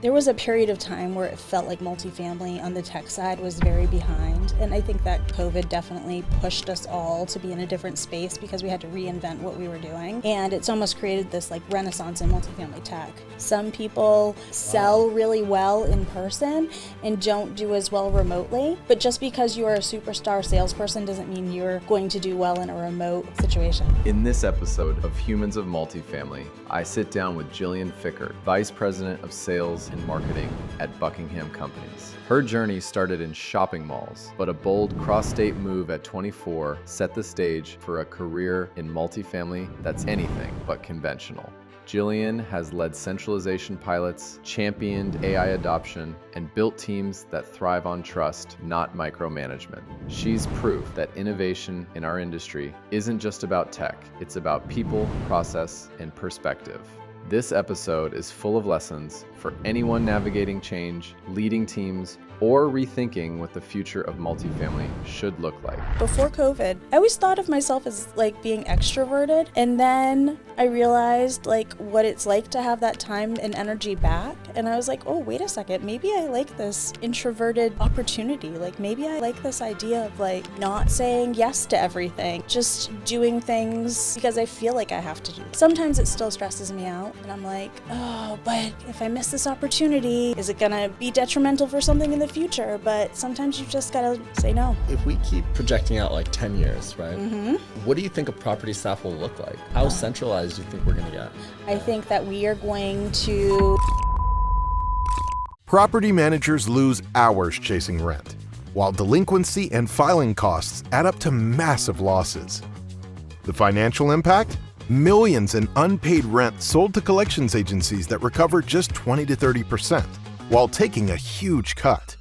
There was a period of time where it felt like multifamily on the tech side was very behind, and I think that COVID definitely pushed us all to be in a different space because we had to reinvent what we were doing, and it's almost created this like renaissance in multifamily tech. Some people sell really well in person and don't do as well remotely, but just because you are a superstar salesperson doesn't mean you're going to do well in a remote situation. In this episode of Humans of Multifamily, I sit down with Jillian Fikkert, Vice President of Sales and Marketing at Buckingham Companies. Her journey started in shopping malls, but a bold cross-state move at 24 set the stage for a career in multifamily that's anything but conventional. Jillian has led centralization pilots, championed AI adoption, and built teams that thrive on trust, not micromanagement. She's proof that innovation in our industry isn't just about tech, it's about people, process, and perspective. This episode is full of lessons for anyone navigating change, leading teams, or rethinking what the future of multifamily should look like. Before COVID, I always thought of myself as like being extroverted, and then I realized like what it's like to have that time and energy back, and I was like, oh, wait a second, maybe I like this introverted opportunity. Like maybe I like this idea of like not saying yes to everything, just doing things because I feel like I have to do. Sometimes it still stresses me out, and I'm like, oh, but if I miss this opportunity, is it gonna be detrimental for something in the future? But sometimes you just gotta say no. If we keep projecting out like 10 years, right? Mm-hmm. What do you think a property staff will look like? How centralized do you think we're gonna get? I think that we are going to... Property managers lose hours chasing rent, while delinquency and filing costs add up to massive losses. The financial impact? Millions in unpaid rent sold to collections agencies that recover just 20 to 30%, while taking a huge cut.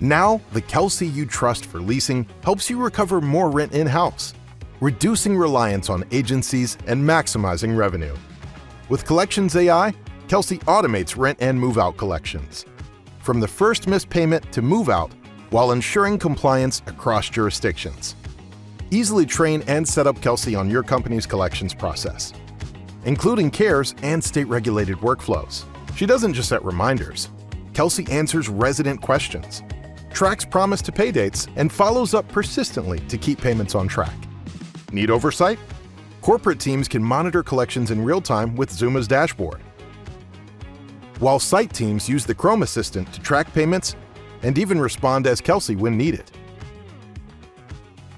Now, the Kelsey you trust for leasing helps you recover more rent in-house, reducing reliance on agencies and maximizing revenue. With Collections AI, Kelsey automates rent and move-out collections, from the first missed payment to move-out, while ensuring compliance across jurisdictions. Easily train and set up Kelsey on your company's collections process, including CARES and state-regulated workflows. She doesn't just set reminders. Kelsey answers resident questions, tracks promise to pay dates, and follows up persistently to keep payments on track. Need oversight? Corporate teams can monitor collections in real time with Zuma's dashboard, while site teams use the Chrome Assistant to track payments and even respond as Kelsey when needed.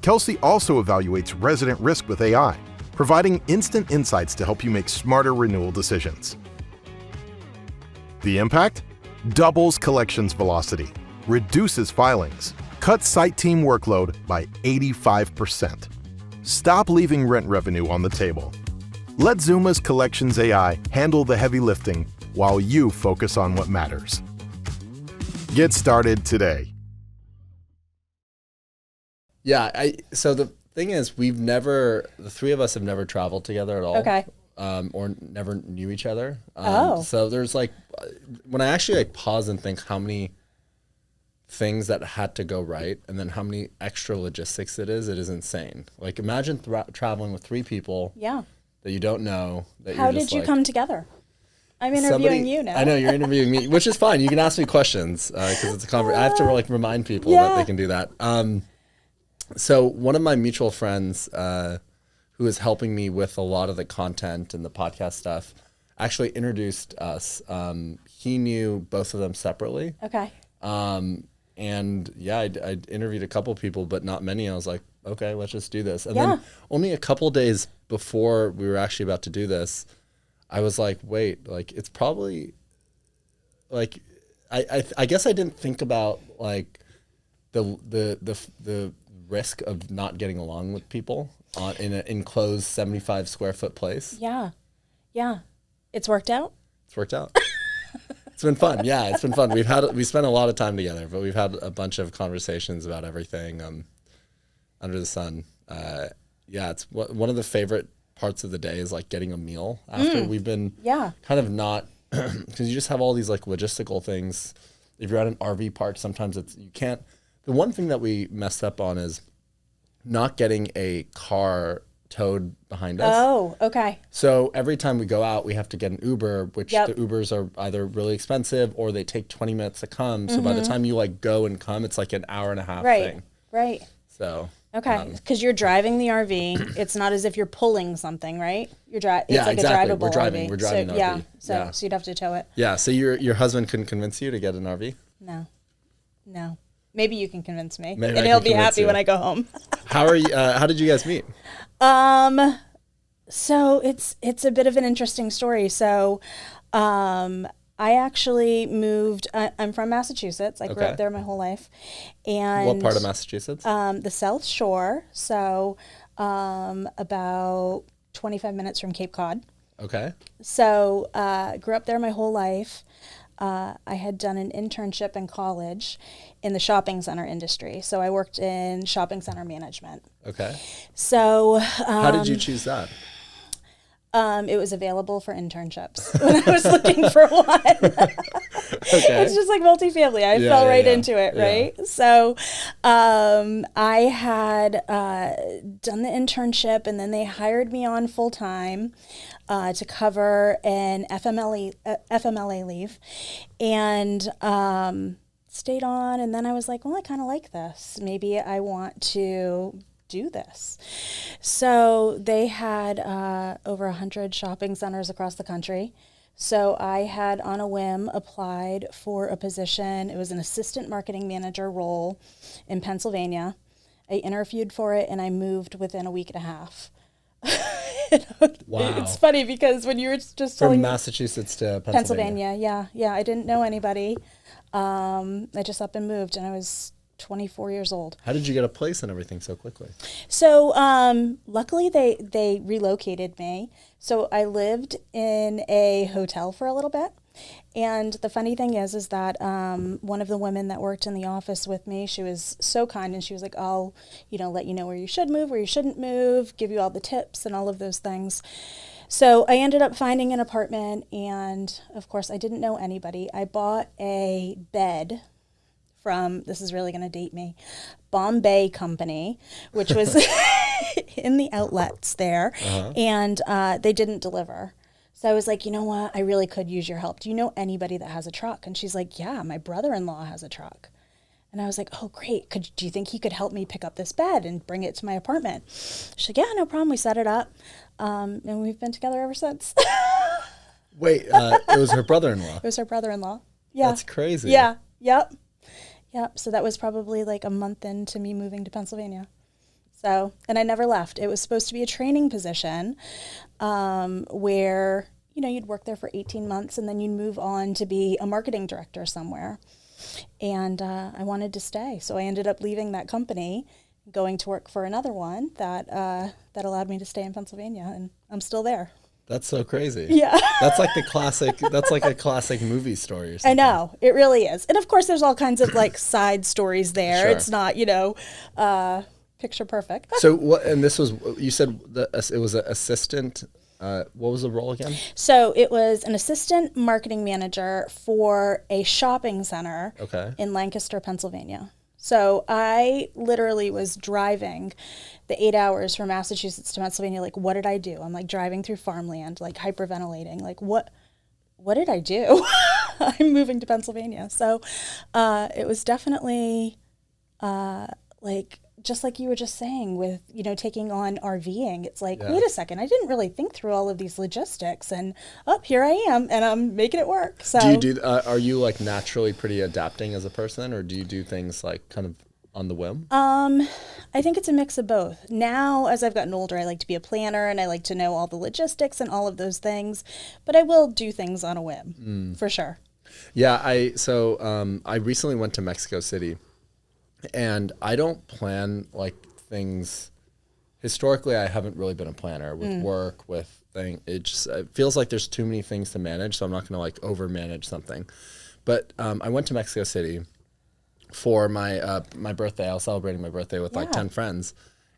Kelsey also evaluates resident risk with AI, providing instant insights to help you make smarter renewal decisions. The impact? Doubles collections velocity, reduces filings, cuts site team workload by 85%. Stop leaving rent revenue on the table. Let Zuma's Collections AI handle the heavy lifting while you focus on what matters. Get started today. Yeah, so the thing is, the three of us have never traveled together at all. Okay. Or never knew each other. Oh. So there's like, when I actually like pause and think how many things that had to go right and then how many extra logistics it is insane. Like imagine traveling with three people Yeah. that you don't know. How did you come together? I'm interviewing you now. I know, you're interviewing me, which is fine. You can ask me questions because it's a conversation. I have to like remind people that they can do that. So one of my mutual friends who is helping me with a lot of the content and the podcast stuff actually introduced us. He knew both of them separately. Okay. And yeah, I interviewed a couple people, but not many. I was like, okay, let's just do this. And then only a couple days before we were actually about to do this, I was like, wait, like it's probably like, I guess I didn't think about like the risk of not getting along with people in an enclosed 75 square foot place. Yeah. It's worked out? It's worked out. It's been fun. Yeah, it's been fun. We spent a lot of time together, but we've had a bunch of conversations about everything under the sun. Yeah, it's one of the favorite parts of the day is like getting a meal after we've been kind of not, because you just have all these like logistical things. If you're at an RV park, sometimes you can't. The one thing that we messed up on is not getting a car towed behind us. Oh, okay. So every time we go out, we have to get an Uber, which Yep. the Ubers are either really expensive or they take 20 minutes to come. So by the time you like go and come, it's like an hour and a half Right. thing. Right. So Okay. Because you're driving the RV. It's not as if you're pulling something, right? It's Yeah, like exactly. a drivable We're driving- RV. we're driving so, an yeah. RV. So, Yeah. so you'd have to tow it. yeah, so your husband couldn't convince you to get an RV? No. Maybe you can convince me, Maybe and I he'll can be convince happy you. when I go home. How are you? How did you guys meet? So it's a bit of an interesting story. So, I actually moved. I'm from Massachusetts. I grew Okay. up there my whole life, and What part of Massachusetts? the South Shore. So, about 25 minutes from Cape Cod. Okay. So, grew up there my whole life. I had done an internship in college in the shopping center industry. So I worked in shopping center management. Okay. So How did you choose that? it was available for internships when I was looking for one. Okay. It's just like multifamily. I Yeah, fell yeah, right yeah. into it, Yeah. right? So I had done the internship, and then they hired me on full time to cover an FMLA leave, and stayed on. And then I was like, well, I kind of like this. Maybe I want to do this. So they had over 100 shopping centers across the country. So I had, on a whim, applied for a position. It was an assistant marketing manager role in Pennsylvania. I interviewed for it, and I moved within a week and a half. Wow. It's funny because when you were just From telling me Massachusetts to Pennsylvania, yeah, I didn't know anybody. I just up and moved, and I was 24 years old. How did you get a place and everything so quickly? So luckily they relocated me. So I lived in a hotel for a little bit. And the funny thing is that one of the women that worked in the office with me, she was so kind, and she was like, I'll, let you know where you should move, where you shouldn't move, give you all the tips and all of those things. So I ended up finding an apartment, and of course I didn't know anybody. I bought a bed from, this is really going to date me, Bombay Company, which was in the outlets there, and they didn't deliver. So I was like, you know what, I really could use your help. Do you know anybody that has a truck? And she's like, yeah, my brother-in-law has a truck. And I was like, oh, great. Do you think he could help me pick up this bed and bring it to my apartment? She's like, yeah, no problem. We set it up, and we've been together ever since. Wait, it was her brother-in-law. It was her brother-in-law. Yeah. That's crazy. Yeah. Yep. So that was probably like a month into me moving to Pennsylvania. So, and I never left. It was supposed to be a training position where, you'd work there for 18 months and then you'd move on to be a marketing director somewhere. And I wanted to stay. So I ended up leaving that company, going to work for another one that allowed me to stay in Pennsylvania, and I'm still there. That's so crazy. Yeah. That's like a classic movie story or something. I know, it really is. And of course there's all kinds of like side stories there. Sure. It's not, picture perfect. So what, and this was, you said it was an assistant, what was the role again? So it was an assistant marketing manager for a shopping center in Lancaster, Pennsylvania. So I literally was driving the 8 hours from Massachusetts to Pennsylvania. Like, what did I do? I'm like driving through farmland, like hyperventilating. Like, what did I do? I'm moving to Pennsylvania. So it was definitely like, just like you were just saying with, taking on RVing. It's like, wait a second, I didn't really think through all of these logistics, and here I am, and I'm making it work. So are you like naturally pretty adapting as a person, or do you do things like kind of on the whim? I think it's a mix of both. Now, as I've gotten older, I like to be a planner, and I like to know all the logistics and all of those things, but I will do things on a whim, for sure. Yeah, I recently went to Mexico City. And I don't plan like things. Historically, I haven't really been a planner with work, with things. It feels like there's too many things to manage, so I'm not going to like over manage something. But I went to Mexico City for my birthday. I was celebrating my birthday with like 10 friends,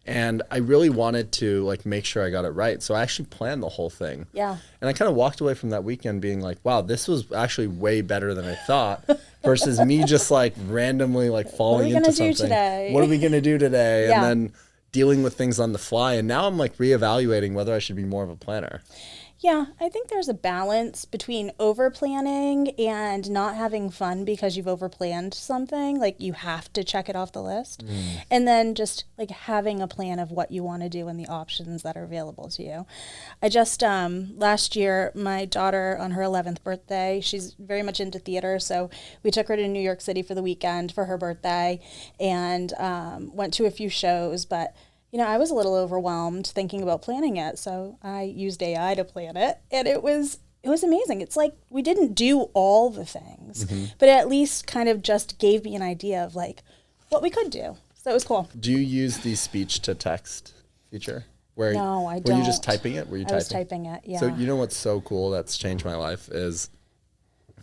and I really wanted to like make sure I got it right. So I actually planned the whole thing. Yeah. And I kind of walked away from that weekend being like, wow, this was actually way better than I thought. Versus me just like randomly like falling into something. Today? What are we going to do today? Yeah. And then dealing with things on the fly. And now I'm like reevaluating whether I should be more of a planner. Yeah, I think there's a balance between over planning and not having fun because you've over planned something. Like you have to check it off the list. And then just like having a plan of what you want to do and the options that are available to you. I just, last year, my daughter on her 11th birthday, she's very much into theater. So we took her to New York City for the weekend for her birthday and went to a few shows. But I was a little overwhelmed thinking about planning it, so I used AI to plan it, and it was amazing. It's like we didn't do all the things, but it at least kind of just gave me an idea of like what we could do. So it was cool. Do you use the speech to text feature? No, I don't. Were you just typing it? I was typing it, yeah. So you know what's so cool that's changed my life is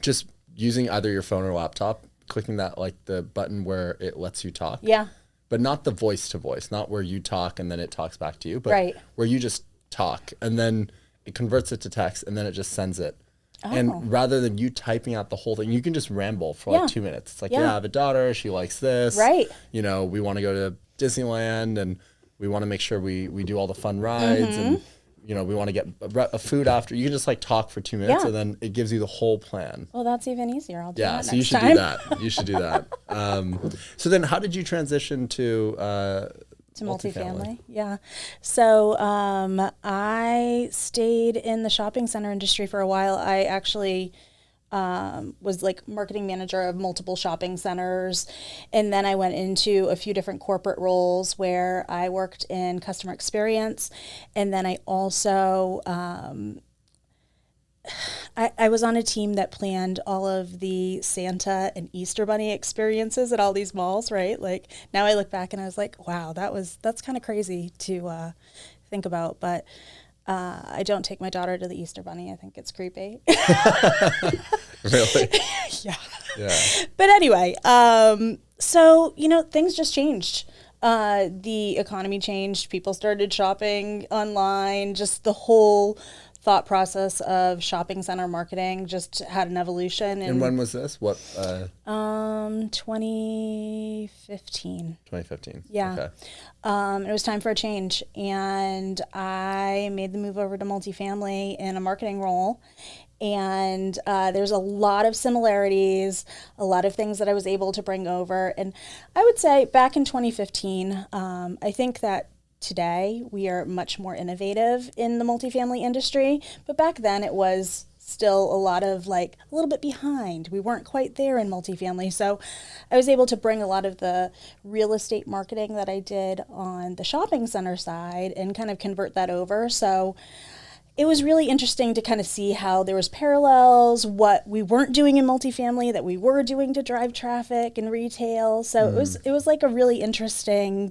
just using either your phone or laptop, clicking that like the button where it lets you talk. Yeah. But not the voice to voice, not where you talk and then it talks back to you, but where you just talk and then it converts it to text and then it just sends it. Oh. And rather than you typing out the whole thing, you can just ramble for like 2 minutes. It's like, I have a daughter, she likes this. Right. We want to go to Disneyland and we want to make sure we do all the fun rides and we want to get a food after. You can just like talk for 2 minutes and then it gives you the whole plan. Well, that's even easier. I'll do that so next you should time. do that. You should do that. So then how did you transition to multifamily? Yeah. So I stayed in the shopping center industry for a while. I actually was like marketing manager of multiple shopping centers. And then I went into a few different corporate roles where I worked in customer experience. And then I also, I was on a team that planned all of the Santa and Easter Bunny experiences at all these malls, right? Like now I look back and I was like, wow, that's kind of crazy to think about. But I don't take my daughter to the Easter Bunny. I think it's creepy. Really? Yeah. Yeah. But anyway, so, things just changed. The economy changed. People started shopping online. Just the whole thought process of shopping center marketing just had an evolution. And when was this? What? 2015. 2015. Yeah. Okay. It was time for a change, and I made the move over to multifamily in a marketing role. And there's a lot of similarities, a lot of things that I was able to bring over. And I would say back in 2015, I think that today we are much more innovative in the multifamily industry. But back then it was still a lot of like a little bit behind. We weren't quite there in multifamily. So I was able to bring a lot of the real estate marketing that I did on the shopping center side and kind of convert that over. So it was really interesting to kind of see how there was parallels, what we weren't doing in multifamily that we were doing to drive traffic and retail. So it was like a really interesting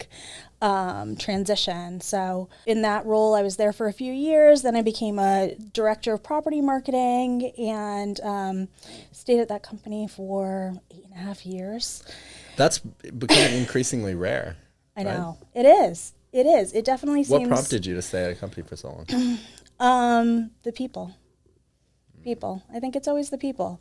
transition. So in that role, I was there for a few years. Then I became a director of property marketing and stayed at that company for 8.5 years. That's becoming increasingly rare. I know. Right? It is. It definitely seems. What prompted you to stay at a company for so long? The people. I think it's always the people.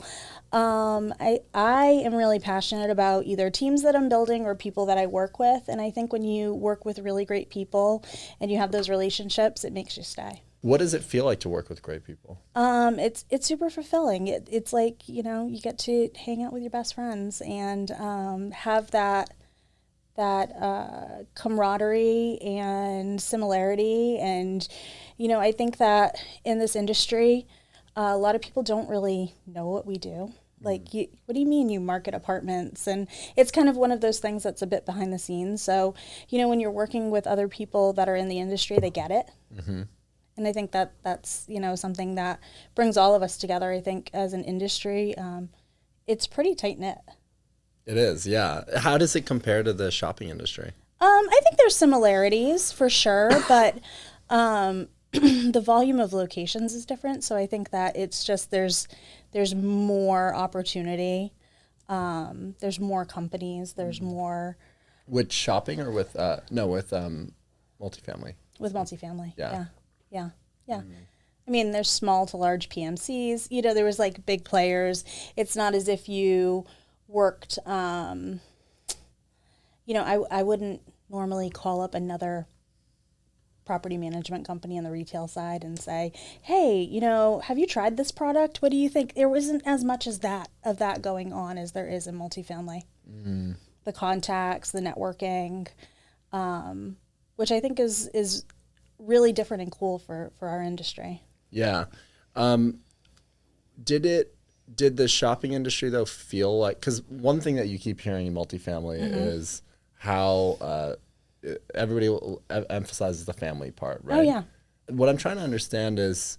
I am really passionate about either teams that I'm building or people that I work with. And I think when you work with really great people and you have those relationships, it makes you stay. What does it feel like to work with great people? It's super fulfilling. It's like, you get to hang out with your best friends and have that camaraderie and similarity. And, I think that in this industry, a lot of people don't really know what we do. Like, what do you mean you market apartments? And it's kind of one of those things that's a bit behind the scenes. So, when you're working with other people that are in the industry, they get it. Mm-hmm. And I think that's, something that brings all of us together. I think as an industry, it's pretty tight-knit. It is, yeah. How does it compare to the shopping industry? I think there's similarities for sure, but the volume of locations is different. So I think that it's just there's more opportunity. There's more companies. There's more. With shopping or with multifamily? With multifamily, yeah. Mm. I mean, there's small to large PMCs. There was like big players. It's not as if you worked, I wouldn't normally call up another property management company on the retail side and say, hey, have you tried this product? What do you think? There isn't as much as that going on as there is in multifamily. The contacts, the networking, which I think is really different and cool for our industry. Yeah. Did the shopping industry though feel like, because one thing that you keep hearing in multifamily is how everybody emphasizes the family part, right? Oh yeah. What I'm trying to understand is,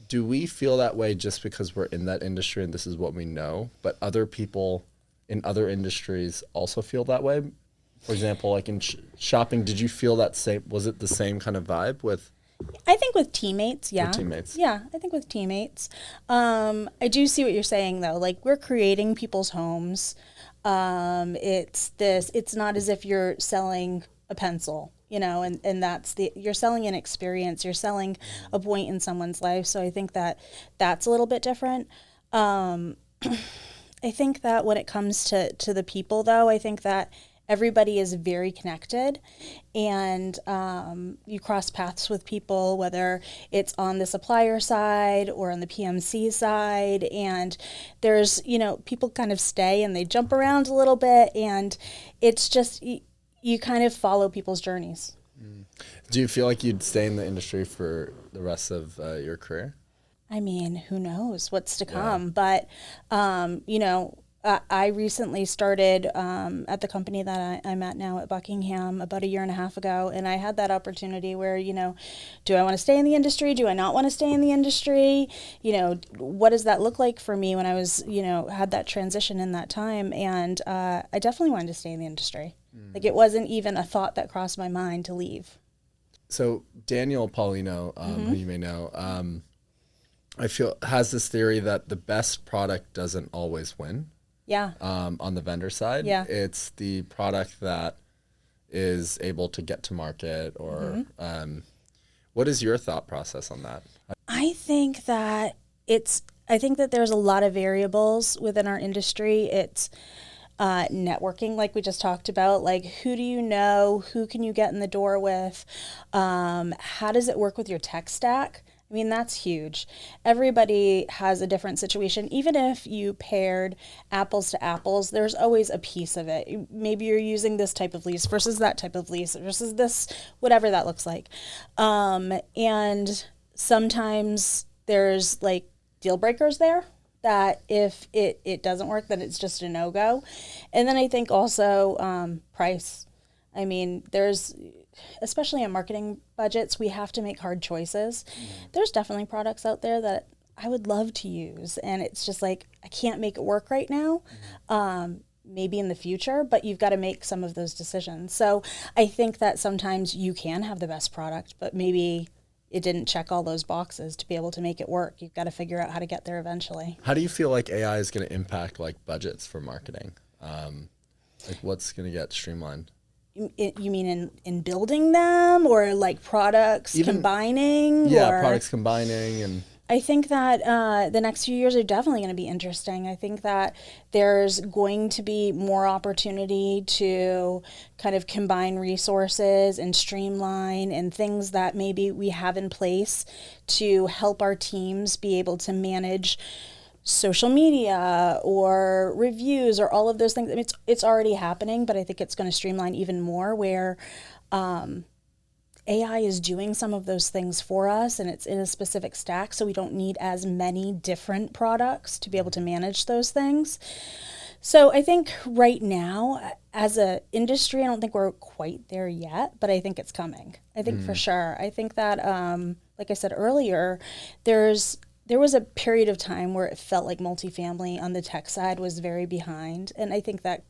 do we feel that way just because we're in that industry and this is what we know, but other people in other industries also feel that way? For example, like in shopping, did you feel that same, was it the same kind of vibe with? I think with teammates, yeah. With teammates. Yeah, I think with teammates. I do see what you're saying though. Like, we're creating people's homes. It's not as if you're selling a pencil, and you're selling an experience, you're selling a point in someone's life. So I think that's a little bit different. I think that when it comes to the people though, I think that everybody is very connected, and you cross paths with people, whether it's on the supplier side or on the PMC side, and there's, people kind of stay and they jump around a little bit, and it's just, you kind of follow people's journeys. Do you feel like you'd stay in the industry for the rest of your career? I mean, who knows what's to come, but, I recently started at the company that I'm at now at Buckingham about 1.5 years ago, and I had that opportunity where, do I want to stay in the industry? Do I not want to stay in the industry? What does that look like for me when I was, had that transition in that time? And I definitely wanted to stay in the industry. Like, it wasn't even a thought that crossed my mind to leave. So Daniel Paulino, who you may know, I feel has this theory that the best product doesn't always win. Yeah. On the vendor side, it's the product that is able to get to market, or what is your thought process on that? I think that there's a lot of variables within our industry. It's networking, like we just talked about, like, who do you know, who can you get in the door with, how does it work with your tech stack? I mean, that's huge. Everybody has a different situation. Even if you paired apples to apples, there's always a piece of it. Maybe you're using this type of lease versus that type of lease versus this, whatever that looks like. And sometimes there's like deal breakers there that if it doesn't work, then it's just a no-go. And then I think also price. I mean, especially in marketing budgets, we have to make hard choices. There's definitely products out there that I would love to use, and it's just like, I can't make it work right now. Maybe in the future, but you've got to make some of those decisions. So I think that sometimes you can have the best product, but maybe it didn't check all those boxes to be able to make it work. You've got to figure out how to get there eventually. How do you feel like AI is going to impact like budgets for marketing? Like, what's going to get streamlined? You mean in building them, or like products combining? Yeah, products combining. And I think that the next few years are definitely going to be interesting. I think that there's going to be more opportunity to kind of combine resources and streamline and things that maybe we have in place to help our teams be able to manage social media or reviews or all of those things. I mean, it's already happening, but I think it's going to streamline even more, where AI is doing some of those things for us, and it's in a specific stack, so we don't need as many different products to be able to manage those things. So I think right now, as an industry, I don't think we're quite there yet, but I think it's coming. I think for sure. I think that, like I said earlier, there was a period of time where it felt like multifamily on the tech side was very behind. And I think that,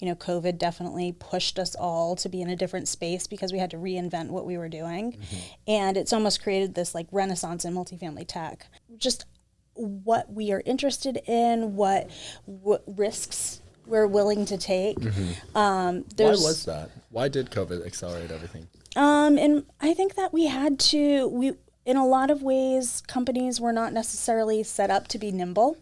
COVID definitely pushed us all to be in a different space because we had to reinvent what we were doing. And it's almost created this like renaissance in multifamily tech. Just what we are interested in, what risks we're willing to take. Why was that? Why did COVID accelerate everything? And I think that we had to, in a lot of ways, companies were not necessarily set up to be nimble.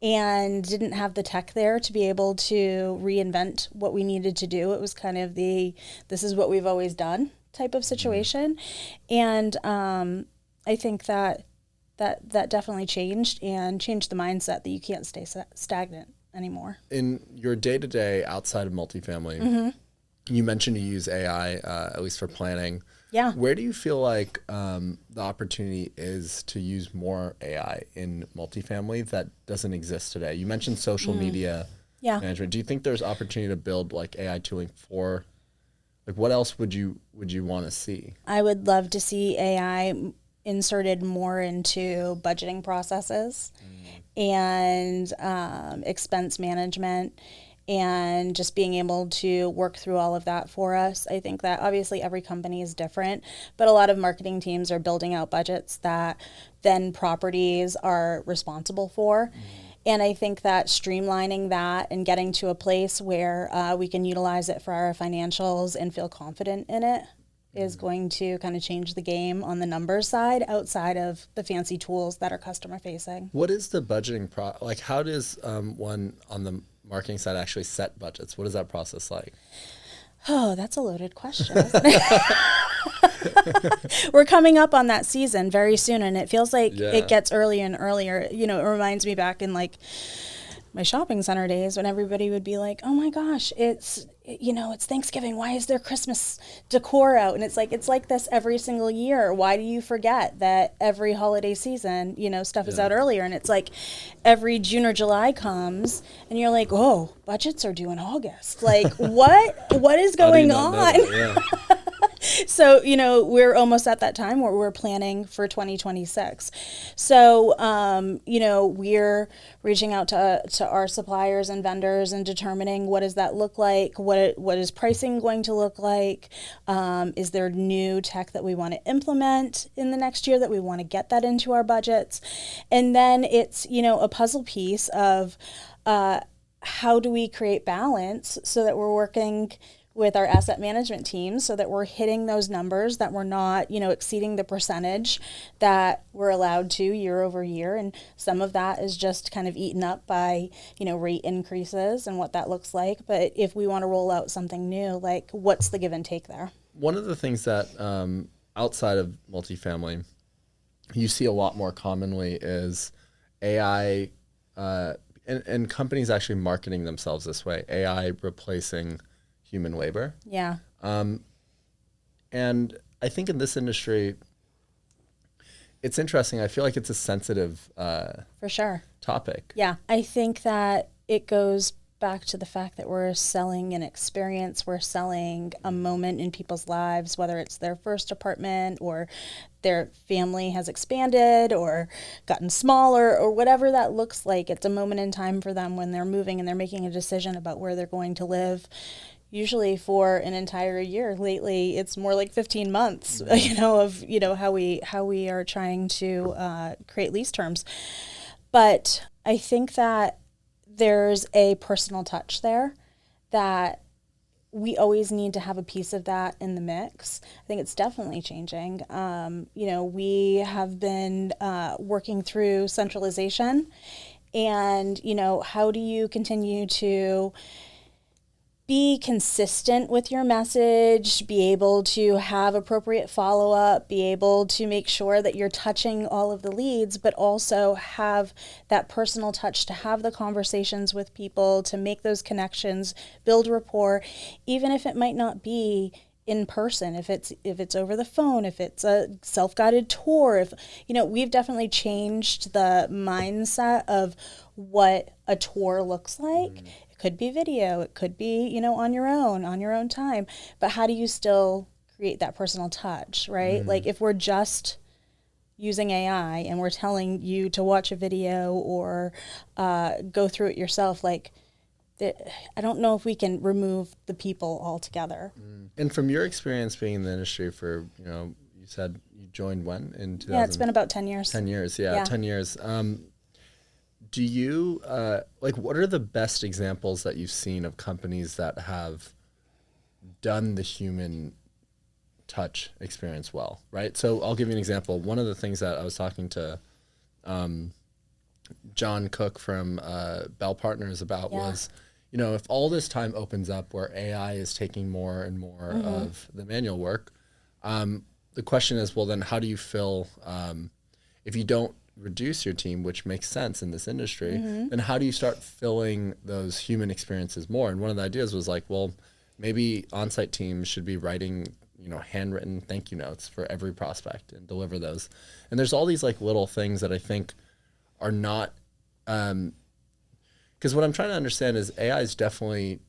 and didn't have the tech there to be able to reinvent what we needed to do. It was kind of this is what we've always done type of situation. And I think that definitely changed the mindset that you can't stay stagnant anymore. In your day-to-day outside of multifamily, you mentioned you use AI, at least for planning. Yeah. Where do you feel like the opportunity is to use more AI in multifamily that doesn't exist today? You mentioned social media management. Do you think there's opportunity to build like AI tooling for, like, what else would you want to see? I would love to see AI inserted more into budgeting processes and expense management, and just being able to work through all of that for us. I think that obviously every company is different, but a lot of marketing teams are building out budgets that then properties are responsible for. And I think that streamlining that and getting to a place where we can utilize it for our financials and feel confident in it is going to kind of change the game on the numbers side, outside of the fancy tools that are customer facing. What is the budgeting like? How does one on the marketing side actually set budgets? What is that process like? Oh, that's a loaded question, isn't it? We're coming up on that season very soon, and it feels like it gets earlier and earlier. You know, it reminds me back in like my shopping center days when everybody would be like, oh my gosh, it's Thanksgiving. Why is there Christmas decor out? And it's like this every single year. Why do you forget that every holiday season, stuff is out earlier? And it's like every June or July comes and you're like, oh, budgets are due in August. Like what is going on? So, we're almost at that time where we're planning for 2026. So, we're reaching out to our suppliers and vendors and determining what does that look like? What is pricing going to look like? Is there new tech that we want to implement in the next year that we want to get that into our budgets? And then it's, a puzzle piece of how do we create balance so that we're working with our asset management team so that we're hitting those numbers, that we're not, exceeding the percentage that we're allowed to year over year. And some of that is just kind of eaten up by, rate increases and what that looks like. But if we want to roll out something new, like what's the give and take there? One of the things that outside of multifamily, you see a lot more commonly is AI and companies actually marketing themselves this way, AI replacing human labor. Yeah. And I think in this industry, it's interesting. I feel like it's a sensitive for sure topic. Yeah. I think that it goes back to the fact that we're selling an experience, we're selling a moment in people's lives, whether it's their first apartment or their family has expanded or gotten smaller or whatever that looks like. It's a moment in time for them when they're moving and they're making a decision about where they're going to live. Usually for an entire year. Lately, it's more like 15 months, of how we are trying to create lease terms. But I think that there's a personal touch there that we always need to have a piece of that in the mix. I think it's definitely changing. We have been working through centralization, and how do you continue to be consistent with your message, be able to have appropriate follow-up, be able to make sure that you're touching all of the leads, but also have that personal touch to have the conversations with people, to make those connections, build rapport, even if it might not be in person, if it's over the phone, if it's a self-guided tour, if we've definitely changed the mindset of what a tour looks like. It could be video, it could be, on your own time, but how do you still create that personal touch, right? Like if we're just using AI and we're telling you to watch a video or go through it yourself, like I don't know if we can remove the people altogether. And from your experience being in the industry for, you said you joined when in 2000? Yeah, it's been about 10 years. 10 years, yeah. 10 years. Do you, what are the best examples that you've seen of companies that have done the human touch experience well, right? So I'll give you an example. One of the things that I was talking to John Cook from Bell Partners about Yeah. was, you know, if all this time opens up where AI is taking more and more of the manual work, the question is, well, then how do you fill, if you don't reduce your team, which makes sense in this industry, then how do you start filling those human experiences more? And one of the ideas was like, well, maybe on-site teams should be writing, you know, handwritten thank you notes for every prospect and deliver those. And there's all these like little things that I think are not, because what I'm trying to understand is AI is definitely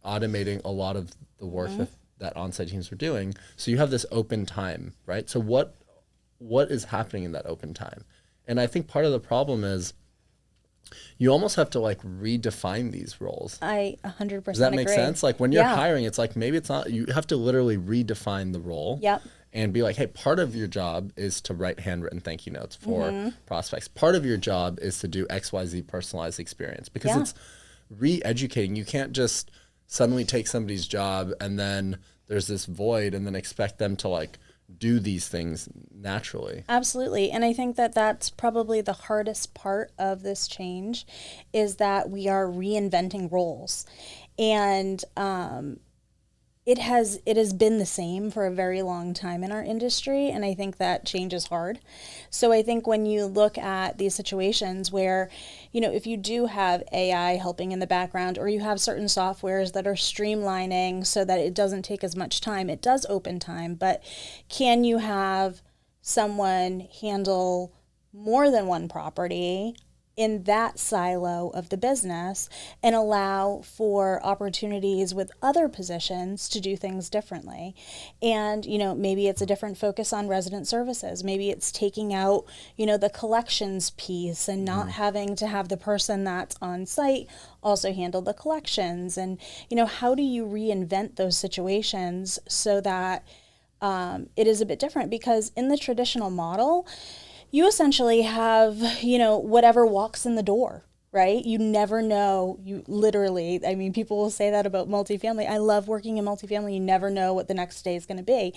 automating a lot of the work that on-site teams are doing. So you have this open time, right? So what is happening in that open time? And I think part of the problem is you almost have to like redefine these roles. I 100% Does that make agree. sense? Like when you're Yeah. hiring, it's like maybe it's not, you have to literally redefine the role. Yep. And be like, hey, part of your job is to write handwritten thank you notes for prospects. Part of your job is to do XYZ personalized experience, because Yeah. it's re-educating. You can't just suddenly take somebody's job and then there's this void and then expect them to like do these things naturally. Absolutely. And I think that that's probably the hardest part of this change, is that we are reinventing roles. And it has been the same for a very long time in our industry, and I think that change is hard. So I think when you look at these situations where, you know, if you do have AI helping in the background, or you have certain softwares that are streamlining so that it doesn't take as much time, it does open time, but can you have someone handle more than one property in that silo of the business and allow for opportunities with other positions to do things differently? And, you know, maybe it's a different focus on resident services. Maybe it's taking out, you know, the collections piece and not having to have the person that's on site also handle the collections. And, you know, how do you reinvent those situations so that it is a bit different? Because in the traditional model, you essentially have, you know, whatever walks in the door, right? You never know. You literally, I mean, people will say that about multifamily. I love working in multifamily. You never know what the next day is going to be,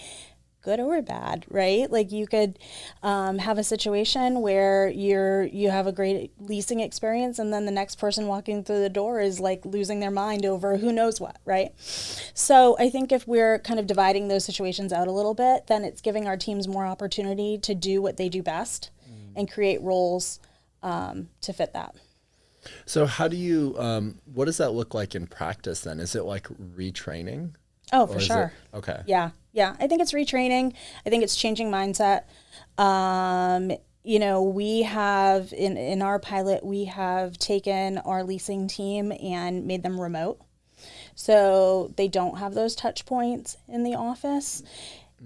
good or bad, right? Like you could have a situation where you have a great leasing experience, and then the next person walking through the door is like losing their mind over who knows what, right? So I think if we're kind of dividing those situations out a little bit, then it's giving our teams more opportunity to do what they do best and create roles to fit that. So how do you, what does that look like in practice then? Is it like retraining? Oh, Or for is sure. it- okay. Yeah. I think it's retraining. I think it's changing mindset. You know, we have in our pilot, we have taken our leasing team and made them remote, so they don't have those touch points in the office.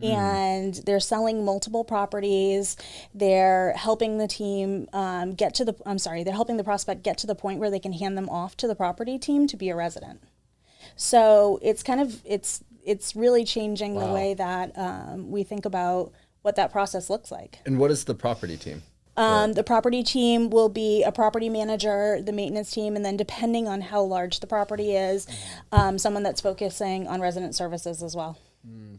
And they're selling multiple properties. They're helping the team they're helping the prospect get to the point where they can hand them off to the property team to be a resident. So it's kind of, it's really changing the way that we think about what that process looks like. And what is the property team? The property team will be a property manager, the maintenance team, and then depending on how large the property is, someone that's focusing on resident services as well.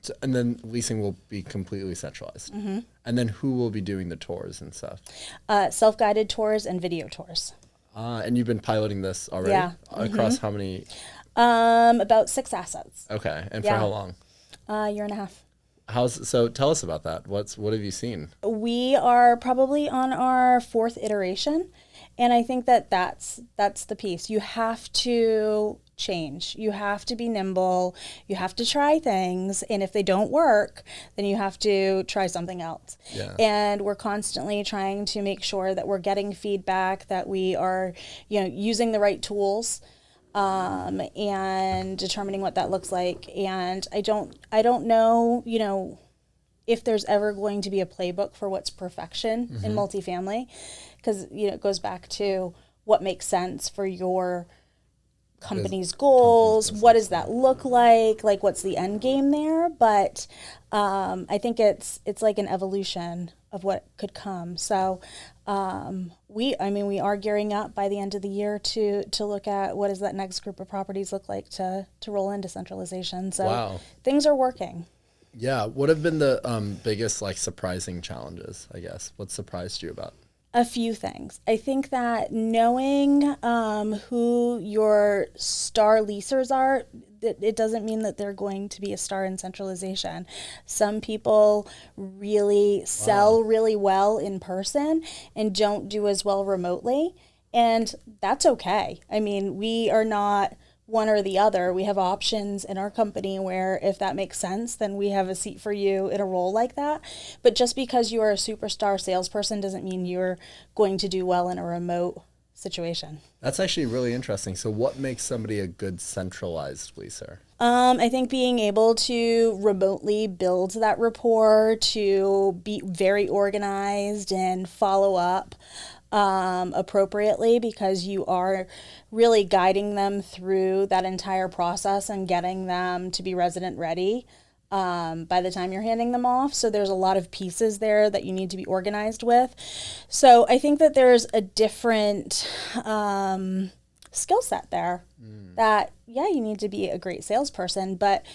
So, and then leasing will be completely centralized. And then who will be doing the tours and stuff? Self-guided tours and video tours. And you've been piloting this already? Yeah. Across how many? About 6 assets. Okay. And for Yeah. how long? A year and a half. So tell us about that. What have you seen? We are probably on our 4th iteration, and I think that that's the piece. You have to change. You have to be nimble. You have to try things, and if they don't work, then you have to try something else. Yeah. And we're constantly trying to make sure that we're getting feedback, that we are, you know, using the right tools, and determining what that looks like. And I don't know, you know, if there's ever going to be a playbook for what's perfection in multifamily, because, you know, it goes back to what makes sense for your company's goals. What does that look like? Like, what's the end game there? But I think it's like an evolution of what could come. So we are gearing up by the end of the year to look at what does that next group of properties look like to roll into centralization. So Wow. things are working. Yeah. What have been the biggest like surprising challenges, I guess? What surprised you about? A few things. I think that knowing who your star leasers are, it doesn't mean that they're going to be a star in centralization. Some people really sell really well in person and don't do as well remotely, and that's okay. I mean, we are not one or the other. We have options in our company where if that makes sense, then we have a seat for you in a role like that. But just because you are a superstar salesperson doesn't mean you're going to do well in a remote situation. That's actually really interesting. So what makes somebody a good centralized leaser? I think being able to remotely build that rapport, to be very organized and follow up appropriately, because you are really guiding them through that entire process and getting them to be resident ready by the time you're handing them off. So there's a lot of pieces there that you need to be organized with. So I think that there's a different skill set there that, yeah, you need to be a great salesperson, but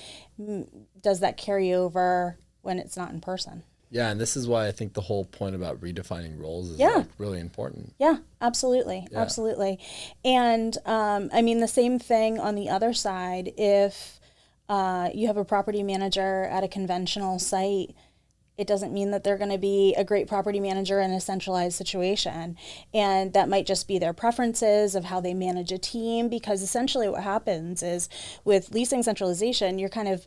does that carry over when it's not in person? Yeah, and this is why I think the whole point about redefining roles is like really important. Yeah, absolutely. Yeah. Absolutely. And I mean, the same thing on the other side, if you have a property manager at a conventional site, it doesn't mean that they're going to be a great property manager in a centralized situation. And that might just be their preferences of how they manage a team, because essentially what happens is with leasing centralization, you're kind of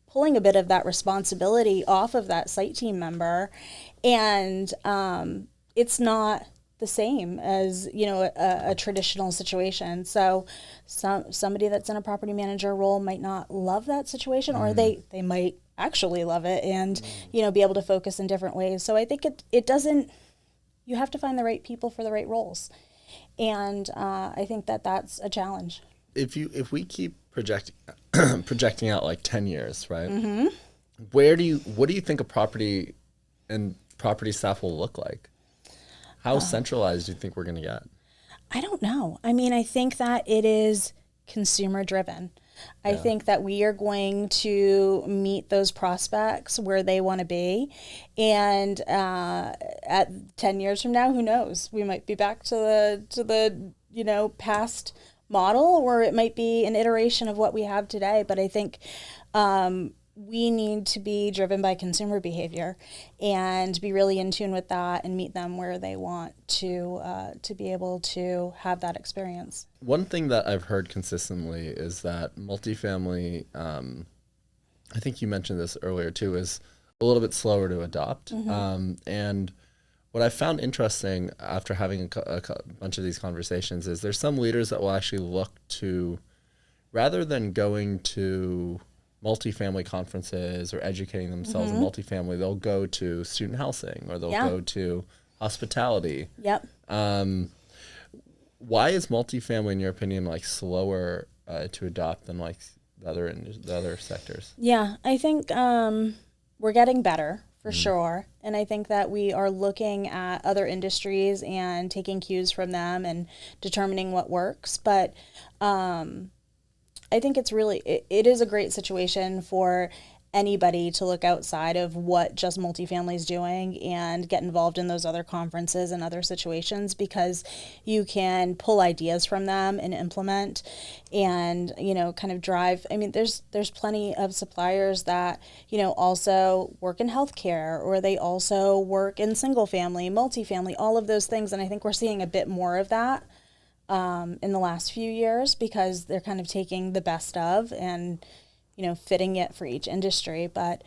pulling a bit of that responsibility off of that site team member, and it's not the same as, you know, a traditional situation. So somebody that's in a property manager role might not love that situation, or they might actually love it and you know, be able to focus in different ways. So I think it doesn't, you have to find the right people for the right roles, and I think that that's a challenge. If we keep projecting out like 10 years, right? Mm-hmm. What do you think a property and property staff will look like? How centralized do you think we're going to get? I don't know. I mean, I think that it is consumer driven. I think that we are going to meet those prospects where they want to be. And at 10 years from now, who knows? We might be back to the you know, past model, or it might be an iteration of what we have today. But I think we need to be driven by consumer behavior and be really in tune with that and meet them where they want to be able to have that experience. One thing that I've heard consistently is that multifamily, I think you mentioned this earlier too, is a little bit slower to adopt. Mm-hmm. And what I found interesting after having a bunch of these conversations is there's some leaders that will actually look to, rather than going to multifamily conferences or educating themselves in multifamily, they'll go to student housing or they'll go to hospitality. Yep. Why is multifamily, in your opinion, like slower to adopt than like the other sectors? Yeah, I think we're getting better for sure. And I think that we are looking at other industries and taking cues from them and determining what works. But I think it's really, it is a great situation for anybody to look outside of what just multifamily is doing and get involved in those other conferences and other situations, because you can pull ideas from them and implement and, you know, kind of drive. I mean, there's plenty of suppliers that, you know, also work in healthcare, or they also work in single family, multifamily, all of those things. And I think we're seeing a bit more of that in the last few years, because they're kind of taking the best of and, you know, fitting it for each industry. But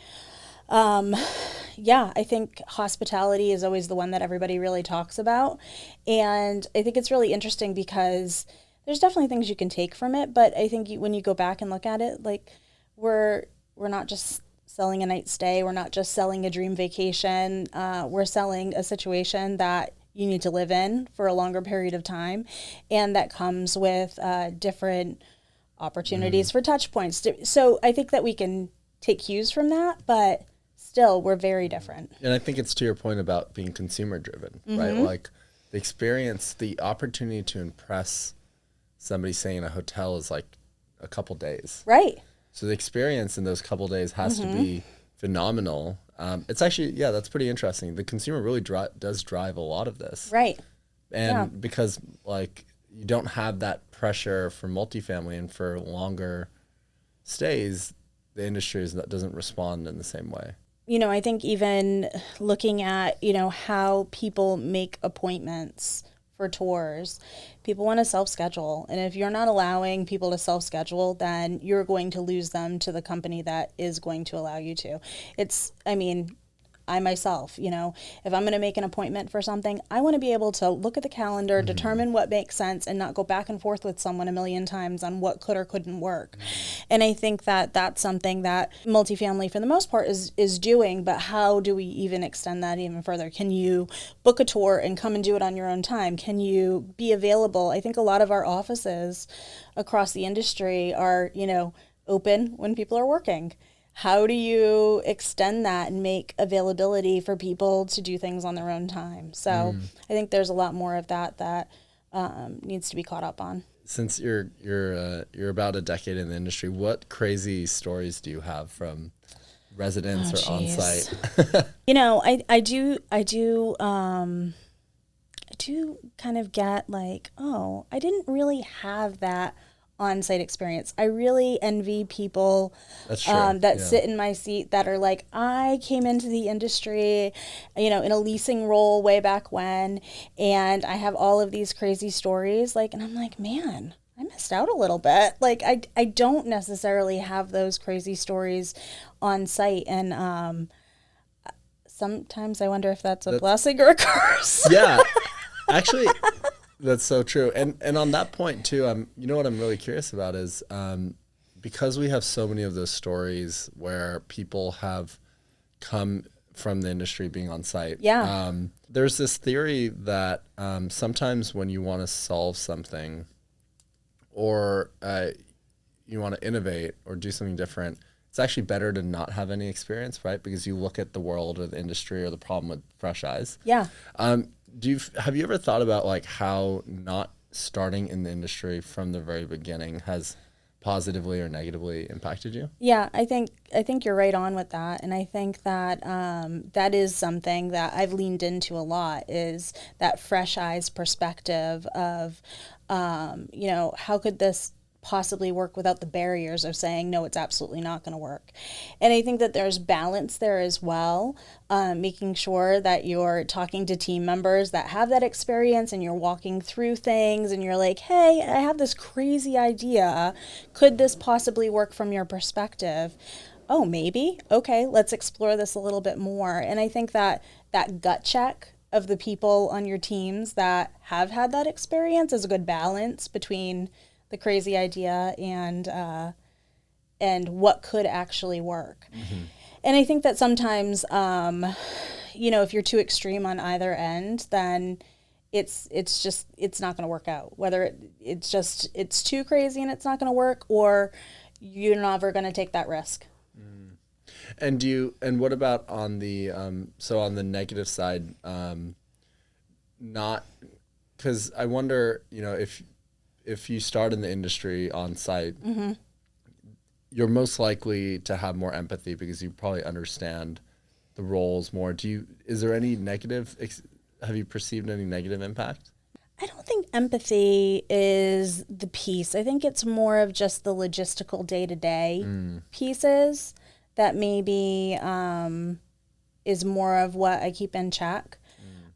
yeah, I think hospitality is always the one that everybody really talks about. And I think it's really interesting because there's definitely things you can take from it. But I think when you go back and look at it, like we're not just selling a night stay. We're not just selling a dream vacation. We're selling a situation that you need to live in for a longer period of time. And that comes with different opportunities for touch points. So I think that we can take cues from that, but still we're very different. And I think it's to your point about being consumer driven, right? Like the experience, the opportunity to impress somebody staying in a hotel is like a couple days. Right. So the experience in those couple days has to be phenomenal. It's actually, yeah, that's pretty interesting. The consumer really does drive a lot of this. Right. And because like you don't have that pressure for multifamily and for longer stays, the industry doesn't respond in the same way. I think even looking at, how people make appointments for tours, people want to self-schedule. And if you're not allowing people to self-schedule, then you're going to lose them to the company that is going to allow you to. I myself, if I'm going to make an appointment for something, I want to be able to look at the calendar, determine what makes sense, and not go back and forth with someone a million times on what could or couldn't work. And I think that that's something that multifamily, for the most part, is doing. But how do we even extend that even further? Can you book a tour and come and do it on your own time? Can you be available? I think a lot of our offices across the industry are, open when people are working. How do you extend that and make availability for people to do things on their own time? So I think there's a lot more of that needs to be caught up on. Since you're about a decade in the industry, what crazy stories do you have from residents or on-site? I do kind of get like, oh, I didn't really have that on-site experience. I really envy people sit in my seat that are like, I came into the industry, in a leasing role way back when, and I have all of these crazy stories. And I'm like, man, I missed out a little bit. I don't necessarily have those crazy stories on site, and sometimes I wonder if that's a blessing or a curse. Yeah, actually. That's so true. And on that point too, what I'm really curious about is because we have so many of those stories where people have come from the industry being on site. Yeah. There's this theory that sometimes when you want to solve something or you want to innovate or do something different, it's actually better to not have any experience, right? Because you look at the world or the industry or the problem with fresh eyes. Yeah. Have you ever thought about how not starting in the industry from the very beginning has positively or negatively impacted you? Yeah, I think you're right on with that, and I think that that is something that I've leaned into a lot, is that fresh eyes perspective of, how could this possibly work without the barriers of saying, no, it's absolutely not going to work. And I think that there's balance there as well, making sure that you're talking to team members that have that experience and you're walking through things and you're like, hey, I have this crazy idea. Could this possibly work from your perspective? Oh, maybe. Okay, let's explore this a little bit more. And I think that gut check of the people on your teams that have had that experience is a good balance between the crazy idea and what could actually work. Mm-hmm. And I think that sometimes, if you're too extreme on either end, then it's not going to work out. Whether it's too crazy and it's not going to work, or you're never going to take that risk. Mm. And what about on the on the negative side? Not because I wonder, if you start in the industry on site, mm-hmm. you're most likely to have more empathy because you probably understand the roles more. Is there any negative, have you perceived any negative impact? I don't think empathy is the piece. I think it's more of just the logistical day-to-day pieces that maybe is more of what I keep in check.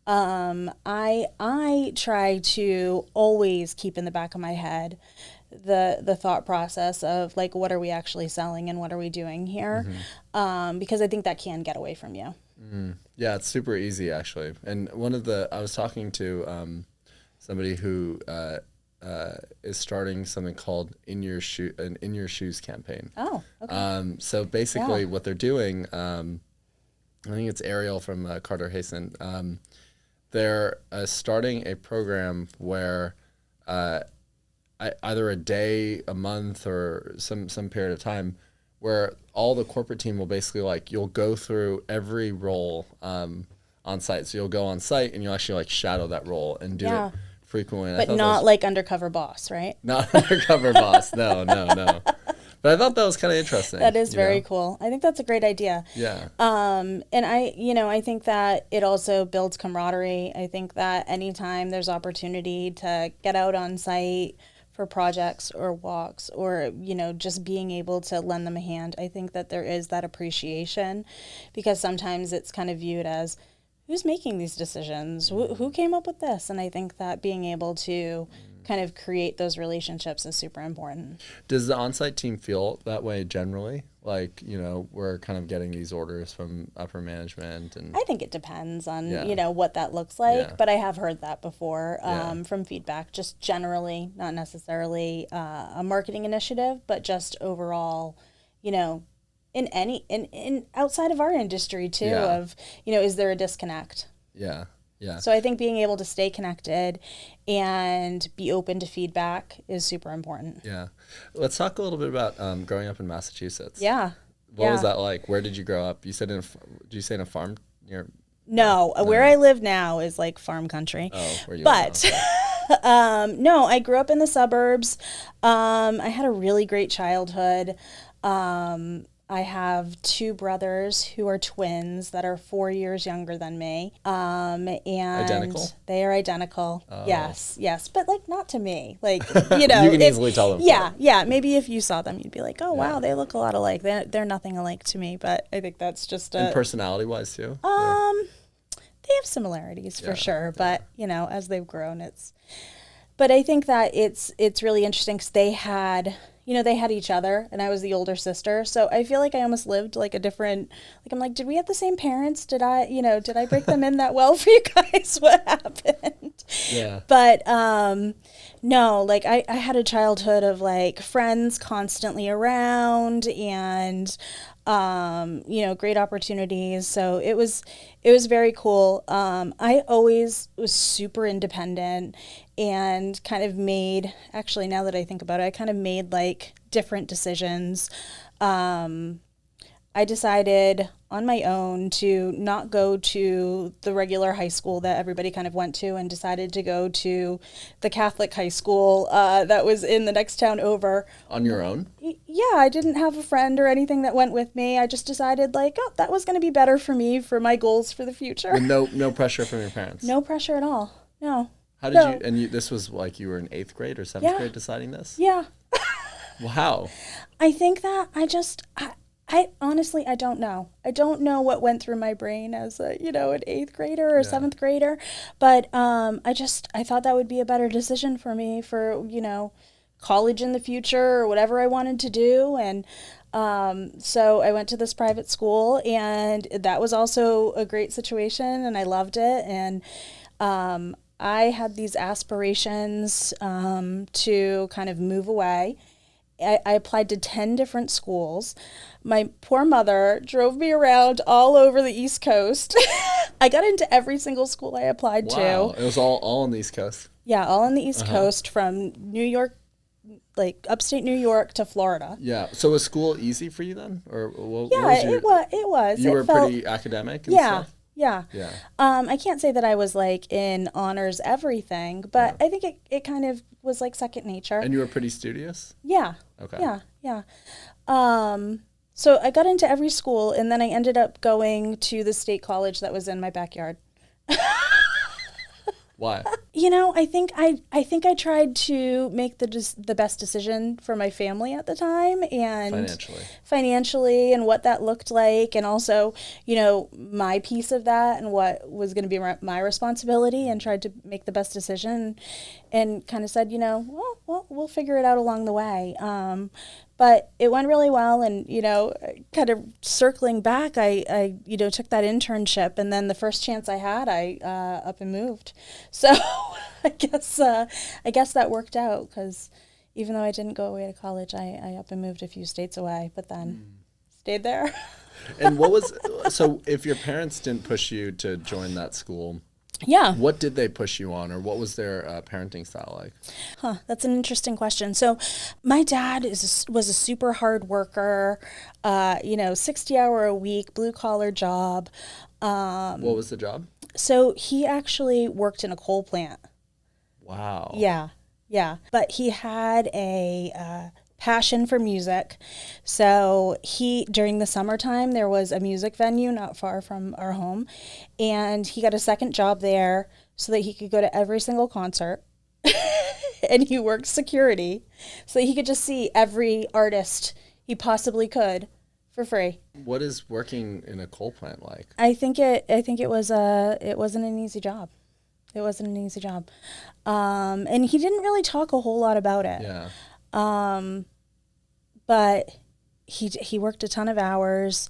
I try to always keep in the back of my head the thought process of what are we actually selling and what are we doing here? Mm-hmm. Because I think that can get away from you. Mm. Yeah, it's super easy actually. And I was talking to somebody who is starting something called an In Your Shoes campaign. Oh, okay. So basically what they're doing, I think it's Ariel from Carter Hasten. They're starting a program where either a day, a month, or some period of time where all the corporate team will basically you'll go through every role on site. So you'll go on site and you'll actually shadow that role and do it frequently. And but not like undercover boss, right? Not undercover boss. No. But I thought that was kind of interesting. That is very cool. I think that's a great idea. Yeah. And I think that it also builds camaraderie. I think that anytime there's opportunity to get out on site for projects or walks or, just being able to lend them a hand, I think that there is that appreciation, because sometimes it's kind of viewed as, who's making these decisions? Who came up with this? And I think that being able to kind of create those relationships is super important. Does the on-site team feel that way generally? Like, we're kind of getting these orders from upper management, and I think it depends on, what that looks like, but I have heard that before from feedback, just generally, not necessarily a marketing initiative, but just overall, in outside of our industry too, of, is there a disconnect? Yeah. Yeah. So I think being able to stay connected and be open to feedback is super important. Yeah. Let's talk a little bit about growing up in Massachusetts. Yeah. What was that like? Where did you grow up? You said did you say in a farm near? No, where I live now is like farm country. Oh, where you live now. No, I grew up in the suburbs. I had a really great childhood. I have two brothers who are twins that are 4 years younger than me. And identical? They are identical. Oh. Yes. But like not to me. Like, you can easily tell them. Yeah. Maybe if you saw them, you'd be like, oh, wow, they look a lot alike. They're nothing alike to me, but I think that's just and personality wise too? They have similarities for sure, but as they've grown, but I think that it's really interesting because they had each other, and I was the older sister. So I feel like I almost lived like a different, I'm like, did we have the same parents? Did I break them in that well for you guys? What happened? Yeah. But, no, like I had a childhood of like friends constantly around and, great opportunities. So it was very cool. I always was super independent and kind of made, actually, now that I think about it, I kind of made like different decisions. I decided on my own to not go to the regular high school that everybody kind of went to, and decided to go to the Catholic high school that was in the next town over. On your own? Yeah, I didn't have a friend or anything that went with me. I just decided that was going to be better for me, for my goals for the future. With no pressure from your parents? No pressure at all. No. How did you, this was like you were in 8th grade or 7th grade deciding this? Yeah. Well, how? I think that I honestly, I don't know. I don't know what went through my brain as an 8th grader or 7th grader, but I thought that would be a better decision for me for, college in the future or whatever I wanted to do. And so I went to this private school, and that was also a great situation, and I loved it. And I had these aspirations to kind of move away. I applied to 10 different schools. My poor mother drove me around all over the East Coast. I got into every single school I applied to. Wow, it was all on the East Coast? Yeah, all on the East Coast, from New York, like upstate New York to Florida. Yeah, so was school easy for you then? Or it was. You were pretty academic and stuff? Yeah. I can't say that I was like in honors everything, but I think it kind of was like second nature. And you were pretty studious? Yeah. Okay. Yeah. So I got into every school, and then I ended up going to the state college that was in my backyard. Why? I think I tried to make the best decision for my family at the time, and financially and what that looked like, and also, my piece of that and what was going to be my responsibility, and tried to make the best decision, and kind of said, well, we'll figure it out along the way. But it went really well, and, kind of circling back, I took that internship, and then the first chance I had, I up and moved. So I guess that worked out, because even though I didn't go away to college, I up and moved a few states away, but then stayed there. And so if your parents didn't push you to join that school, what did they push you on, or what was their parenting style like? That's an interesting question. So my dad was a super hard worker, 60-hour a week, blue collar job. What was the job? So he actually worked in a coal plant. Wow. Yeah. But he had a passion for music. So during the summertime, there was a music venue not far from our home, and he got a second job there so that he could go to every single concert. And he worked security so that he could just see every artist he possibly could for free. What is working in a coal plant like? I think it wasn't an easy job. It wasn't an easy job. And he didn't really talk a whole lot about it. Yeah. But he worked a ton of hours,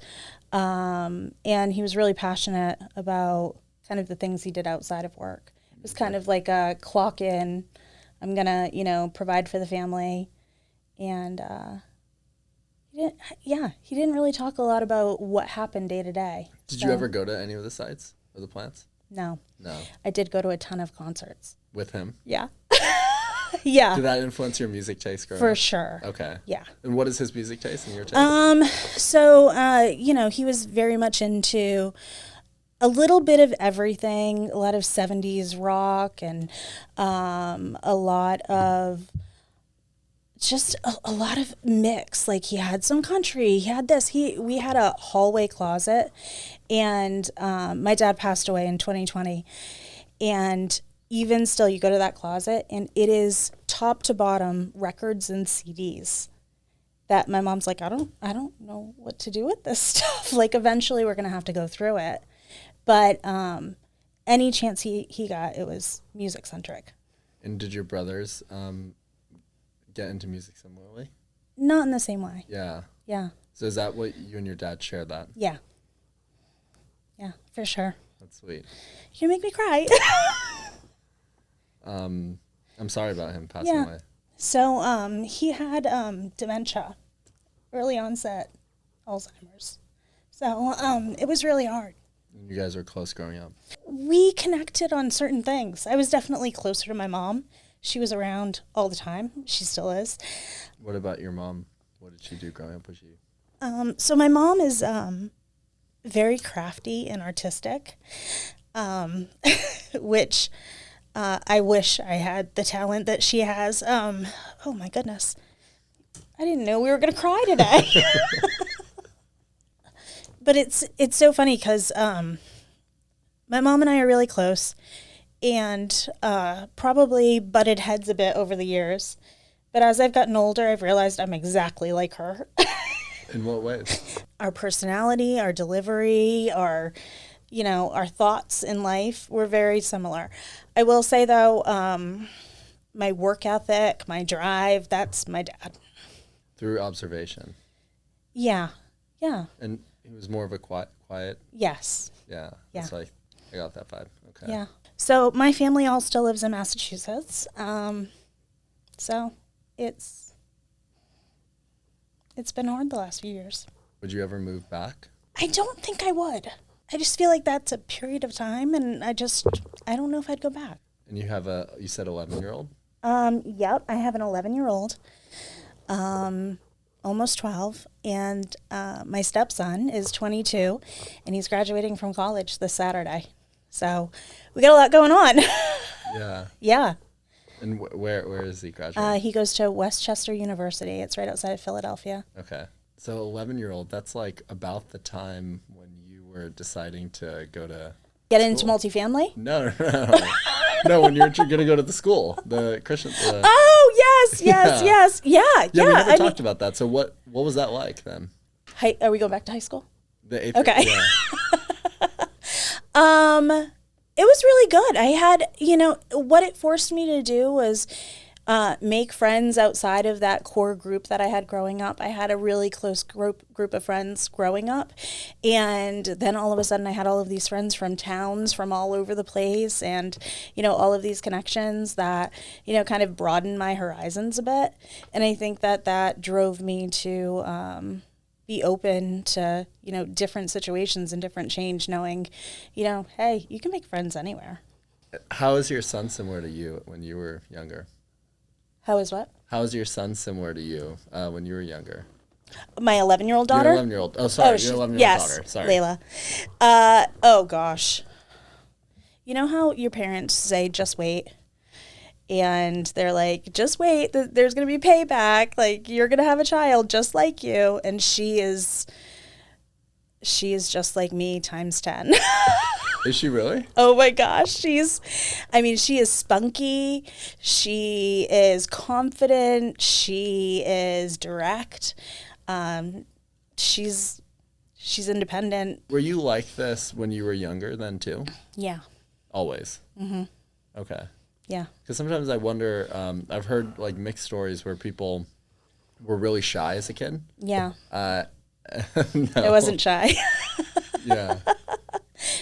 and he was really passionate about kind of the things he did outside of work. It was kind of like a clock in, I'm going to, provide for the family. And he didn't really talk a lot about what happened day to day. Did you ever go to any of the sites or the plants? No. No. I did go to a ton of concerts. With him? Yeah. Yeah. Did that influence your music taste growing For up? sure. Okay. Yeah. And what is his music taste and your taste? So, he was very much into a little bit of everything, a lot of 70s rock and a lot of just a lot of mix. Like he had some country, he had this, we had a hallway closet, and my dad passed away in 2020. And even still, you go to that closet and it is top to bottom records and CDs that my mom's like, I don't know what to do with this stuff. Like eventually we're going to have to go through it. But any chance he got, it was music centric. And did your brothers get into music similarly? Not in the same way. Yeah. Yeah. So is that what you and your dad shared that? Yeah. Yeah, for sure. That's sweet. You make me cry. I'm sorry about him passing away. So he had dementia, early onset Alzheimer's. So it was really hard. You guys were close growing up. We connected on certain things. I was definitely closer to my mom. She was around all the time. She still is. What about your mom? What did she do growing up? Was she? So my mom is very crafty and artistic, which I wish I had the talent that she has. Oh my goodness. I didn't know we were going to cry today. But it's so funny because my mom and I are really close and probably butted heads a bit over the years. But as I've gotten older, I've realized I'm exactly like her. In what ways? Our personality, our delivery, our thoughts in life were very similar. I will say, though, my work ethic, my drive, that's my dad. Through observation? Yeah. Yeah. And he was more of a quiet? Yes. Yeah. Yeah. That's like, I got that vibe. Okay. Yeah. So my family all still lives in Massachusetts. So it's been hard the last few years. Would you ever move back? I don't think I would. I just feel like that's a period of time, and I don't know if I'd go back. And you have you said 11-year-old? Yep, I have an 11-year-old, almost 12, and my stepson is 22, and he's graduating from college this Saturday. So we got a lot going on. Yeah. Yeah. And where is he graduating? He goes to Westchester University. It's right outside of Philadelphia. Okay. So 11-year-old, that's like about the time when you were deciding to go to Get school. into multifamily? No. No, when you're going to go to the school, the Christian. Oh, yes. Yeah. We never talked about that. So what was that like then? Are we going back to high school? The 8th Okay. Yeah. It was really good. I had, what it forced me to do was make friends outside of that core group that I had growing up. I had a really close group of friends growing up. And then all of a sudden I had all of these friends from towns from all over the place and, all of these connections that, kind of broadened my horizons a bit. And I think that drove me to be open to, different situations and different change, knowing, hey, you can make friends anywhere. How is your son similar to you when you were younger? How is what? How is your son similar to you when you were younger? My 11-year-old daughter? Your 11-year-old. Oh, sorry. Your 11-year-old yes, daughter. Sorry. Layla. Oh, gosh. You know how your parents say, just wait? And they're like, just wait, there's going to be payback. Like, you're going to have a child just like you. And she is just like me times 10. Is she really? Oh my gosh. She is spunky. She is confident. She is direct. She's independent. Were you like this when you were younger then too? Yeah. Always? Mm-hmm. Okay. Yeah. Because sometimes I wonder, I've heard like mixed stories where people were really shy as a kid. Yeah. No. I wasn't shy. Yeah.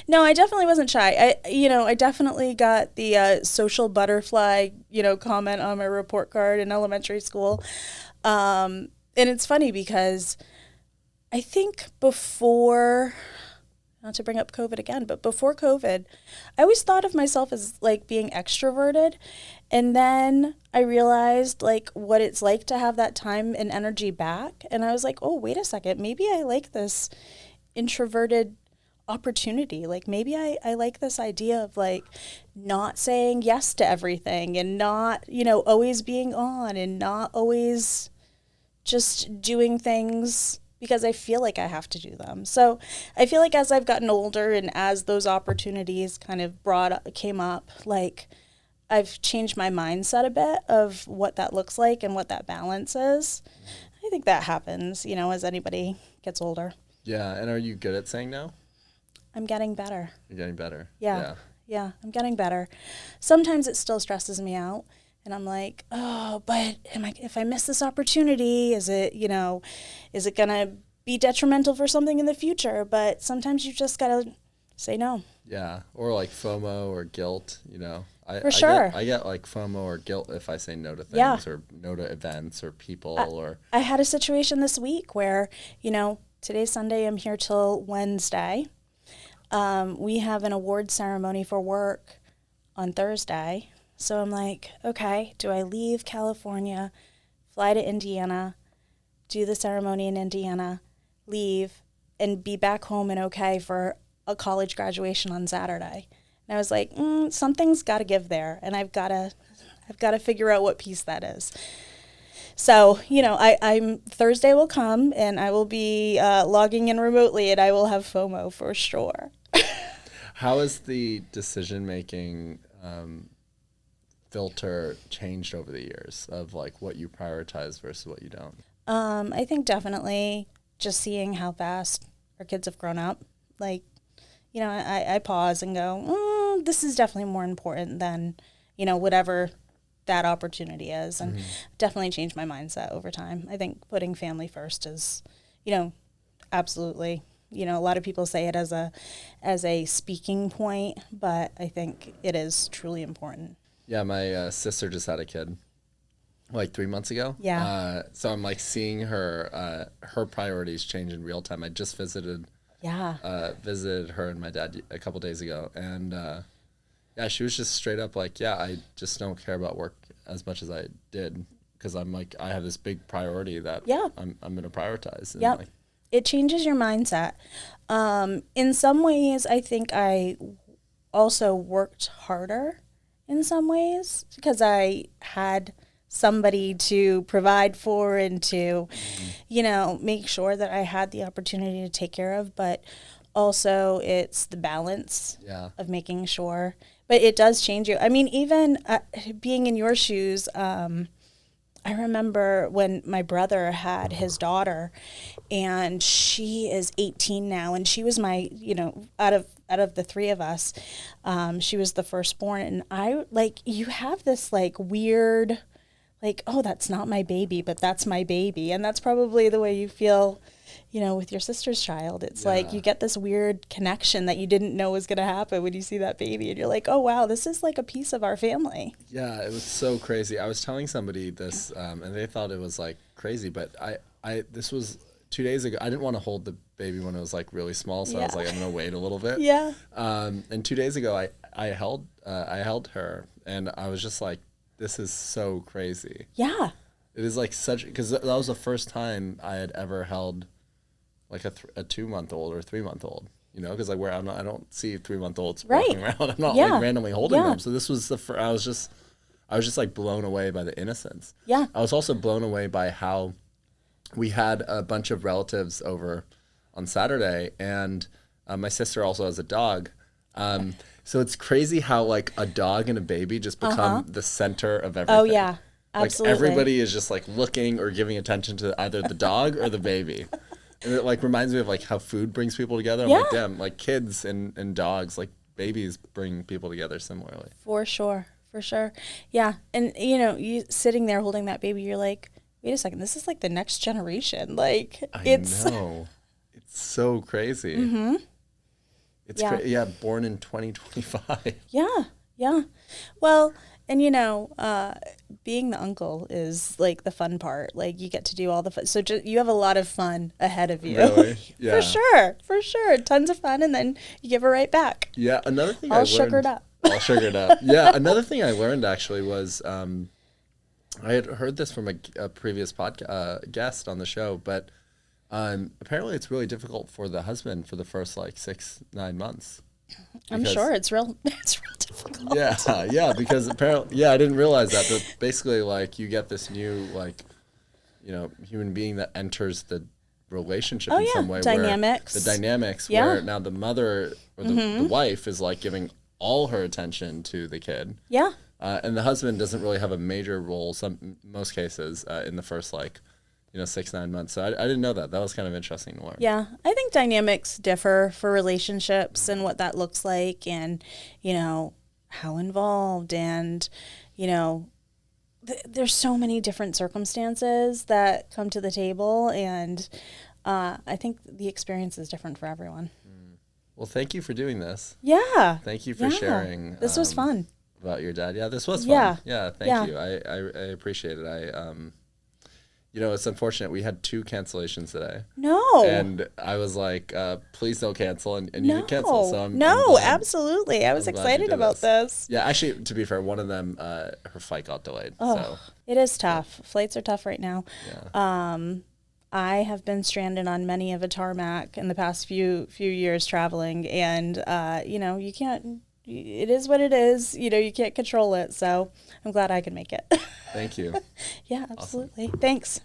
No, I definitely wasn't shy. I definitely got the social butterfly, comment on my report card in elementary school. And it's funny because I think before, not to bring up COVID again, but before COVID, I always thought of myself as like being extroverted. And then I realized like what it's like to have that time and energy back. And I was like, oh, wait a second, maybe I like this introverted opportunity. Like maybe I like this idea of like not saying yes to everything and not, always being on and not always just doing things because I feel like I have to do them. So I feel like as I've gotten older and as those opportunities kind of came up, like I've changed my mindset a bit of what that looks like and what that balance is. I think that happens, as anybody gets older. Yeah. And are you good at saying no? I'm getting better. You're getting better. Yeah, I'm getting better. Sometimes it still stresses me out. And I'm like, oh, but if I miss this opportunity, is it going to be detrimental for something in the future? But sometimes you just got to say no. Yeah. Or like FOMO or guilt, For sure. I get like FOMO or guilt if I say no to things or no to events or people I had a situation this week where, today's Sunday, I'm here till Wednesday. We have an award ceremony for work on Thursday. So I'm like, okay, do I leave California, fly to Indiana, do the ceremony in Indiana, leave, and be back home and okay for a college graduation on Saturday? And I was like, something's got to give there, and I've got to figure out what piece that is. So, I'm Thursday will come, and I will be logging in remotely, and I will have FOMO for sure. How has the decision-making filter changed over the years of like what you prioritize versus what you don't? I think definitely just seeing how fast our kids have grown up. Like, I pause and go, this is definitely more important than, whatever that opportunity is. And definitely changed my mindset over time. I think putting family first is, absolutely, a lot of people say it as a speaking point, but I think it is truly important. Yeah, my sister just had a kid like 3 months ago. Yeah. So I'm like seeing her priorities change in real time. I just visited her and my dad a couple days ago, and she was just straight up like, I just don't care about work as much as I did because I'm like I have this big priority that I'm going to prioritize. Yeah. Like, it changes your mindset. In some ways, I think I also worked harder in some ways because I had somebody to provide for and to, make sure that I had the opportunity to take care of. But also it's the balance of making sure. But it does change you. I mean, even being in your shoes, I remember when my brother had his daughter, and she is 18 now, and she was my, out of the three of us, she was the firstborn, and I you have this weird, oh, that's not my baby, but that's my baby, and that's probably the way you feel, with your sister's child. It's like you get this weird connection that you didn't know was going to happen when you see that baby, and you're like, oh wow, this is like a piece of our family. Yeah, it was so crazy. I was telling somebody this, and they thought it was crazy, but this was 2 days ago. I didn't want to hold the baby when it was really small, so I was like, I'm gonna wait a little bit. Yeah. And 2 days ago, I held her, and I was just like, this is so crazy. Yeah. It is because that was the first time I had ever held a 2-month-old or 3-month-old, because I don't see 3-month-olds walking around. I'm not randomly holding them. So this was I I was just like blown away by the innocence. Yeah. I was also blown away by how we had a bunch of relatives over on Saturday, and my sister also has a dog. So it's crazy how like a dog and a baby just become the center of everything. Oh yeah, absolutely. Like everybody is just like looking or giving attention to either the dog or the baby. And it like reminds me of like how food brings people together. I'm like, damn, like kids and dogs, like babies bring people together similarly. For sure. Yeah. And you know, you sitting there holding that baby, you're like, wait a second, this is like the next generation. Like I know. It's so crazy. Mm-hmm. It's born in 2025. Yeah. Well, and you know, being the uncle is like the fun part. Like you get to do all the fun. So you have a lot of fun ahead of you. Really? Yeah. For sure. Tons of fun, and then you give her right back. Yeah. Another thing All sugared up. All sugared up. Yeah. Another thing I learned actually was I had heard this from a previous guest on the show, but apparently it's really difficult for the husband for the first like 6-9 months. I'm sure it's real difficult. Yeah, because apparently, I didn't realize that, but basically, like, you get this new, like, you know, human being that enters the relationship in some way. Dynamics. Where now the mother or the wife is, like, giving all her attention to the kid. Yeah. And the husband doesn't really have a major role, most cases, in the first, like, 6-9 months. So I didn't know that. That was kind of interesting to learn. Yeah. I think dynamics differ for relationships and what that looks like, and, you know, how involved, and, you know, there's so many different circumstances that come to the table, and I think the experience is different for everyone. Well, thank you for doing this. Yeah. Thank you for sharing. This was fun. About your dad. Yeah, this was fun. Yeah. Thank you. I appreciate it. It's unfortunate we had 2 cancellations today. No. And I was like, please don't cancel, and you did cancel. So I'm absolutely. I was excited about this. Yeah, actually, to be fair, one of them, her flight got delayed. Oh, so it is tough. Flights are tough right now. Yeah. I have been stranded on many of a tarmac in the past few years traveling, and you can't. It is what it is. You know, you can't control it. So I'm glad I can make it. Thank you. Yeah, absolutely. Awesome. Thanks.